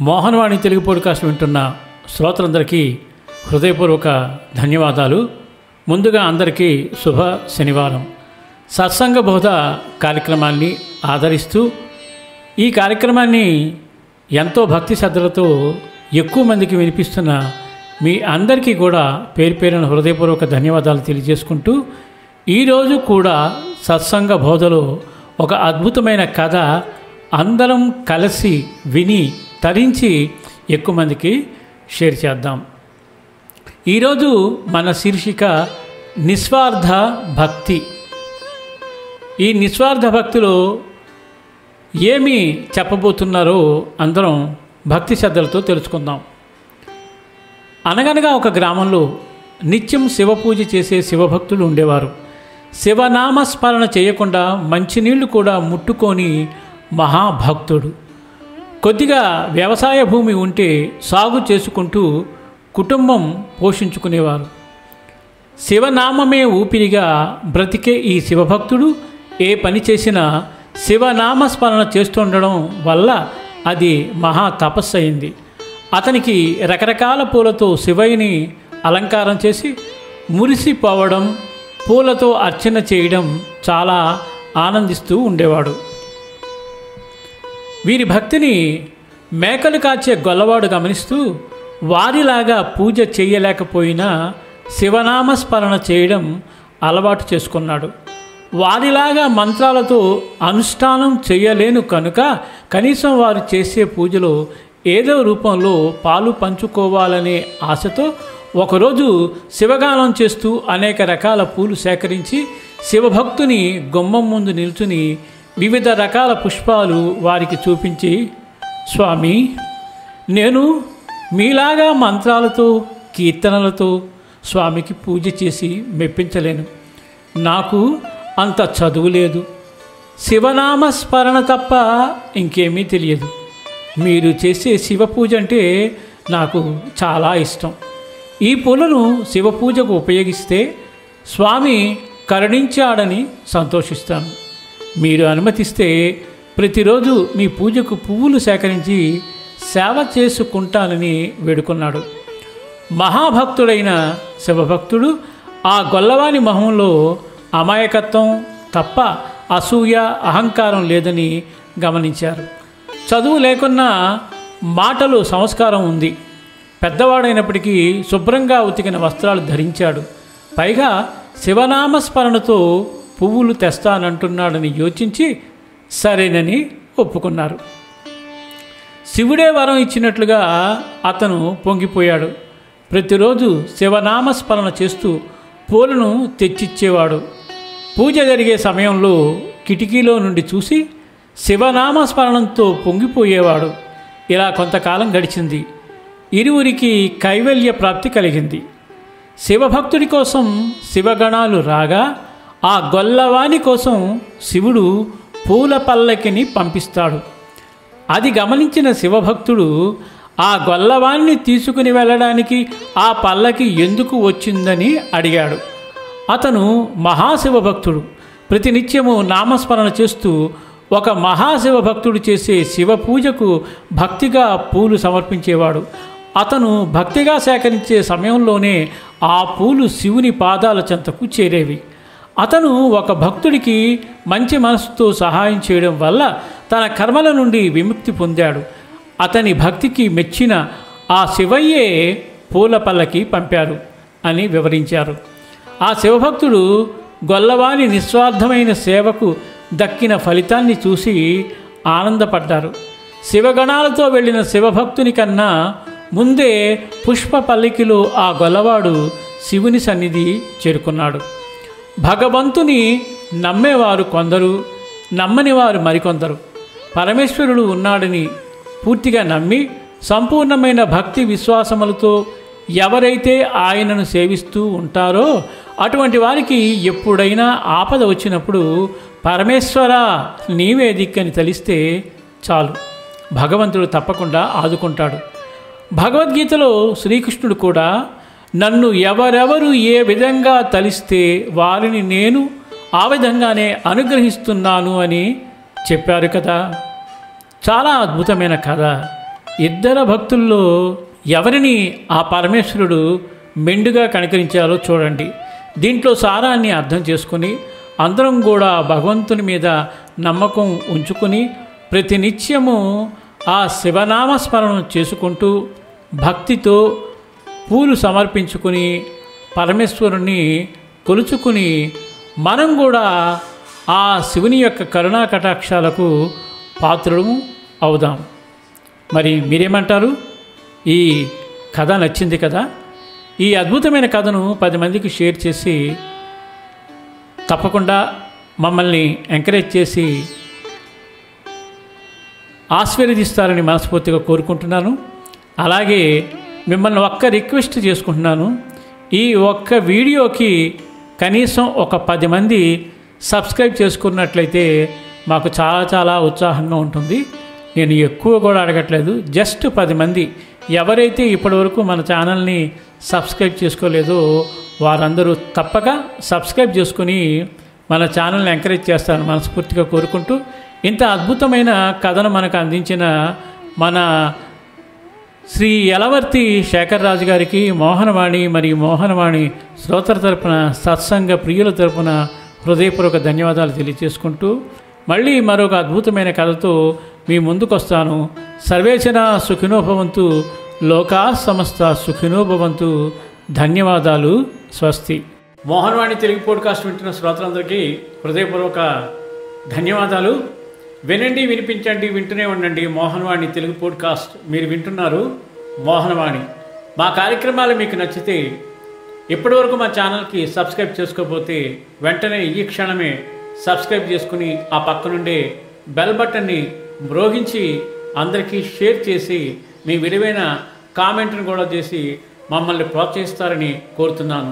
Mohanavani Telugu podcast వింటున్న శ్రోతలందరికీ హృదయపూర్వక ధన్యవాదాలు. ముందుగా అందరికీ శుభ శనివారం. సత్సంగ బోధ కార్యక్రమాన్ని ఆదరిస్తూ ఈ కార్యక్రమాన్ని ఎంతో భక్తి శ్రద్ధలతో ఎక్కువ మందికి వినిపిస్తున్న మీ అందరికీ కూడా పేరు పేరున హృదయపూర్వక ధన్యవాదాలు తెలియజేసుకుంటూ ఈరోజు కూడా సత్సంగ బోధలో ఒక అద్భుతమైన కథ అందరం కలిసి విని తరించి ఎక్కువ మందికి షేర్ చేద్దాం. ఈరోజు మన శీర్షిక నిస్వార్థ భక్తి. ఈ నిస్వార్థ భక్తిలో ఏమి చెప్పబోతున్నారో అందరం భక్తి శ్రద్ధలతో తెలుసుకుందాం. అనగనగా ఒక గ్రామంలో నిత్యం శివపూజ చేసే శివభక్తులు ఉండేవారు. శివనామస్మరణ చేయకుండా మంచినీళ్లు కూడా ముట్టుకొని మహాభక్తుడు. కొద్దిగా వ్యవసాయ భూమి ఉంటే సాగు చేసుకుంటూ కుటుంబం పోషించుకునేవారు. శివనామమే ఊపిరిగా బ్రతికే ఈ శివభక్తుడు ఏ పని చేసినా శివనామస్మరణ చేస్తుండడం వల్ల అది మహా తపస్సు అయింది. అతనికి రకరకాల పూలతో శివయ్యని అలంకారం చేసి మురిసిపోవడం, పూలతో అర్చన చేయడం చాలా ఆనందిస్తూ ఉండేవాడు. వీరి భక్తిని మేకలు కాచే గొల్లవాడు గమనిస్తూ వారిలాగా పూజ చేయలేకపోయినా శివనామస్మరణ చేయడం అలవాటు చేసుకున్నాడు. వారిలాగా మంత్రాలతో అనుష్ఠానం చేయలేను కనుక కనీసం వారు చేసే పూజలో ఏదో రూపంలో పాలు పంచుకోవాలనే ఆశతో ఒకరోజు శివగానం చేస్తూ అనేక రకాల పూలు సేకరించి శివభక్తుని గుమ్మం ముందు నిల్చుని వివిధ రకాల పుష్పాలు వారికి చూపించి, స్వామి, నేను మీలాగా మంత్రాలతో కీర్తనలతో స్వామికి పూజ చేసి మెప్పించలేను. నాకు అంత చదువు లేదు, శివనామస్మరణ తప్ప ఇంకేమీ తెలియదు. మీరు చేసే శివ పూజ అంటే నాకు చాలా ఇష్టం. ఈ పూలను శివ పూజకు ఉపయోగిస్తే స్వామి కరుణించాడని సంతోషిస్తాను. మీరు అనుమతిస్తే ప్రతిరోజు మీ పూజకు పువ్వులు సేకరించి సేవ చేసుకుంటానని వేడుకున్నాడు. మహాభక్తుడైన శివభక్తుడు ఆ గొల్లవాని మొహంలో అమాయకత్వం తప్ప అసూయ, అహంకారం లేదని గమనించారు. చదువు లేకున్నా మాటలు సంస్కారం ఉంది. పెద్దవాడైనప్పటికీ శుభ్రంగా ఉతికిన వస్త్రాలు ధరించాడు. పైగా శివనామస్మరణతో పువ్వులు తెస్తానంటున్నాడని యోచించి సరేనని ఒప్పుకున్నారు. శివుడే వరం ఇచ్చినట్లుగా అతను పొంగిపోయాడు. ప్రతిరోజు శివనామస్మరణ చేస్తూ పూలను తెచ్చిచ్చేవాడు. పూజ జరిగే సమయంలో కిటికీలో నుండి చూసి శివనామస్మరణంతో పొంగిపోయేవాడు. ఇలా కొంతకాలం గడిచింది. ఇరువురికి కైవల్య ప్రాప్తి కలిగింది. శివభక్తుడి కోసం శివగణాలు రాగా ఆ గొల్లవాని కోసం శివుడు పూల పల్లకిని పంపిస్తాడు. అది గమనించిన శివభక్తుడు ఆ గొల్లవాన్ని తీసుకుని వెళ్ళడానికి ఆ పల్లకి ఎందుకు వచ్చిందని అడిగాడు. అతను మహాశివభక్తుడు. ప్రతినిత్యము నామస్మరణ చేస్తూ ఒక మహాశివభక్తుడు చేసే శివ పూజకు భక్తిగా పూలు సమర్పించేవాడు. అతను భక్తిగా సేకరించే సమయంలోనే ఆ పూలు శివుని పాదాల చెంతకు చేరేవి. అతను ఒక భక్తుడికి మంచి మనసుతో సహాయం చేయడం వల్ల తన కర్మల నుండి విముక్తి పొందాడు. అతని భక్తికి మెచ్చిన ఆ శివయ్యే పూల పల్లకి పంపారు అని వివరించారు. ఆ శివభక్తుడు గొల్లవాని నిస్వార్థమైన సేవకు దక్కిన ఫలితాన్ని చూసి ఆనందపడ్డారు. శివగణాలతో వెళ్ళిన శివభక్తుని కన్నా ముందే పుష్ప పల్లకిలో ఆ గొల్లవాడు శివుని సన్నిధి చేరుకున్నాడు. భగవంతుని నమ్మేవారు కొందరు, నమ్మని వారు మరికొందరు. పరమేశ్వరుడు ఉన్నాడని పూర్తిగా నమ్మి సంపూర్ణమైన భక్తి విశ్వాసములతో ఎవరైతే ఆయనను సేవిస్తూ ఉంటారో అటువంటి వారికి ఎప్పుడైనా ఆపద వచ్చినప్పుడు పరమేశ్వరా నీవే దిక్కని తలిస్తే చాలు, భగవంతుడు తప్పకుండా ఆదుకుంటాడు. భగవద్గీతలో శ్రీకృష్ణుడు కూడా నన్ను ఎవరెవరు ఏ విధంగా తలిస్తే వారిని నేను ఆ విధంగానే అనుగ్రహిస్తున్నాను అని చెప్పారు కదా. చాలా అద్భుతమైన కథ. ఇద్దరు భక్తుల్లో ఎవరిని ఆ పరమేశ్వరుడు మెండుగా కనికరించాలో చూడండి. దీంట్లో సారాన్ని అర్థం చేసుకుని అందరం కూడా భగవంతుని మీద నమ్మకం ఉంచుకుని ప్రతినిత్యము ఆ శివనామస్మరణ చేసుకుంటూ భక్తితో పూలు సమర్పించుకుని పరమేశ్వరుణ్ణి కొలుచుకుని మనం కూడా ఆ శివుని యొక్క కరుణా కటాక్షాలకు పాత్రులు అవుదాం. మరి మీరేమంటారు? ఈ కథ నచ్చింది కదా? ఈ అద్భుతమైన కథను 10 మందికి షేర్ చేసి తప్పకుండా మమ్మల్ని ఎంకరేజ్ చేసి ఆశీర్వదిస్తారని మనస్ఫూర్తిగా కోరుకుంటున్నాను. అలాగే మిమ్మల్ని ఒక్క రిక్వెస్ట్ చేసుకుంటున్నాను. ఈ ఒక్క వీడియోకి కనీసం ఒక 10 మంది సబ్స్క్రైబ్ చేసుకున్నట్లయితే మాకు చాలా చాలా ఉత్సాహంగా ఉంటుంది. నేను ఎక్కువ కూడా అడగట్లేదు, జస్ట్ 10 మంది ఎవరైతే ఇప్పటివరకు మన ఛానల్ని సబ్స్క్రైబ్ చేసుకోలేదో వారందరూ తప్పక సబ్స్క్రైబ్ చేసుకుని మన ఛానల్ని ఎంకరేజ్ చేస్తారని మనస్ఫూర్తిగా కోరుకుంటూ, ఇంత అద్భుతమైన కథను మనకు అందించిన మన శ్రీ యలవర్తి శేఖర్ రాజు గారికి మోహనవాణి మరియు మోహనవాణి శ్రోతల తరపున సత్సంగ ప్రియుల తరపున హృదయపూర్వక ధన్యవాదాలు తెలియజేసుకుంటూ మళ్ళీ మరొక అద్భుతమైన కథతో మీ ముందుకు వస్తాను. సర్వేజన సుఖినో భవంతు, లోకా సమస్త సుఖినో భవంతు. ధన్యవాదాలు. స్వస్తి. మోహనవాణి తెలుగు పోడ్కాస్ట్ వింటున్న శ్రోతలందరికీ హృదయపూర్వక ధన్యవాదాలు. వినండి, వినిపించండి, వింటూనే ఉండండి మోహనవాణి తెలుగు పోడ్కాస్ట్. మీరు వింటున్నారు మోహనవాణి. మా కార్యక్రమాలు మీకు నచ్చితే ఇప్పటివరకు మా ఛానల్కి సబ్స్క్రైబ్ చేసుకోకపోతే వెంటనే ఈ క్షణమే సబ్స్క్రైబ్ చేసుకుని ఆ పక్కనుండే బెల్ బటన్ని మ్రోగించి అందరికీ షేర్ చేసి మీ విలువైన కామెంట్ను కూడా చేసి మమ్మల్ని ప్రోత్సహిస్తారని కోరుతున్నాను.